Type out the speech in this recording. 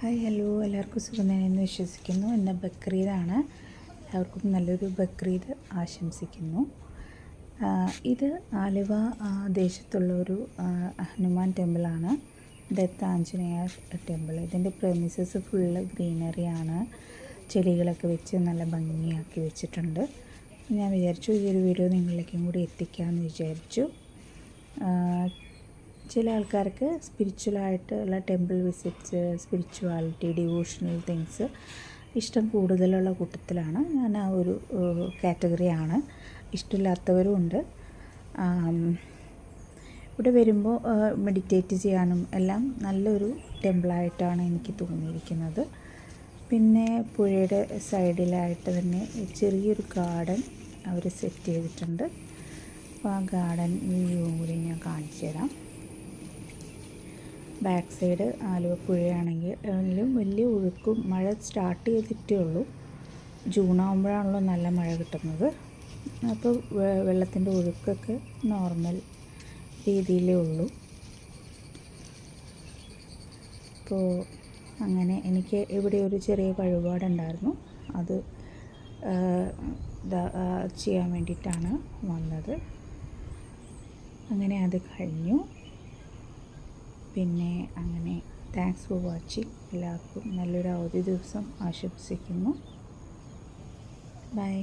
Hi hello എല്ലാവർക്കും സുഖമെന്ന് വിശ്വസിക്കുന്നു. ഇന്ന് ബക്രീദാണ്. എല്ലാവർക്കും നല്ലൊരു ബക്രീദ് ആശംസിക്കുന്നു. ഇത് ആലുവ ദേശത്തുള്ള ഒരു ഹനുമാൻ ടെമ്പിളാണ്. ഡെത്ത് ആഞ്ജനേയ ടെമ്പിൾ. ഇതിൻ്റെ പ്രമിസസ് ഫുള്ള് ഗ്രീനറിയാണ്. ചെടികളൊക്കെ വെച്ച് നല്ല ഭംഗിയാക്കി വെച്ചിട്ടുണ്ട്. ഞാൻ വിചാരിച്ചു ഈ ഒരു വീഡിയോ നിങ്ങളിലേക്കും കൂടി എത്തിക്കാമെന്ന് വിചാരിച്ചു. ചില ആൾക്കാർക്ക് സ്പിരിച്വലായിട്ടുള്ള temple visits, spirituality, devotional things ഇഷ്ടം കൂടുതലുള്ള കൂട്ടത്തിലാണ് ഞാൻ. ആ ഒരു കാറ്റഗറിയാണ്. ഇഷ്ടമില്ലാത്തവരും ഉണ്ട്. ഇവിടെ വരുമ്പോൾ മെഡിറ്റേറ്റ് ചെയ്യാനും എല്ലാം നല്ലൊരു ടെമ്പിളായിട്ടാണ് എനിക്ക് തോന്നിയിരിക്കുന്നത്. പിന്നെ പുഴയുടെ സൈഡിലായിട്ട് തന്നെ ചെറിയൊരു ഗാർഡൻ അവർ സെറ്റ് ചെയ്തിട്ടുണ്ട്. അപ്പോൾ ആ ഗാർഡൻ വ്യൂ കൂടി ഞാൻ കാണിച്ചു തരാം. ബാക്ക് സൈഡ് ആലുവ പുഴയാണെങ്കിലും വലിയ ഒഴുക്കും, മഴ സ്റ്റാർട്ട് ചെയ്തിട്ടേ ഉള്ളൂ. ജൂണാകുമ്പോഴാണല്ലോ നല്ല മഴ കിട്ടുന്നത്. അപ്പോൾ വെള്ളത്തിൻ്റെ ഒഴുക്കൊക്കെ നോർമൽ രീതിയിലേ ഉള്ളൂ. അപ്പോൾ അങ്ങനെ എനിക്ക് ഇവിടെ ഒരു ചെറിയ വഴിപാടുണ്ടായിരുന്നു. അത് ചെയ്യാൻ വേണ്ടിയിട്ടാണ് വന്നത്. അങ്ങനെ അത് കഴിഞ്ഞു. പിന്നെ അങ്ങനെ താങ്ക്സ് ഫോർ വാച്ചിങ്. എല്ലാവർക്കും നല്ലൊരു അവധി ദിവസം ആശംസിക്കുന്നു. ബൈ.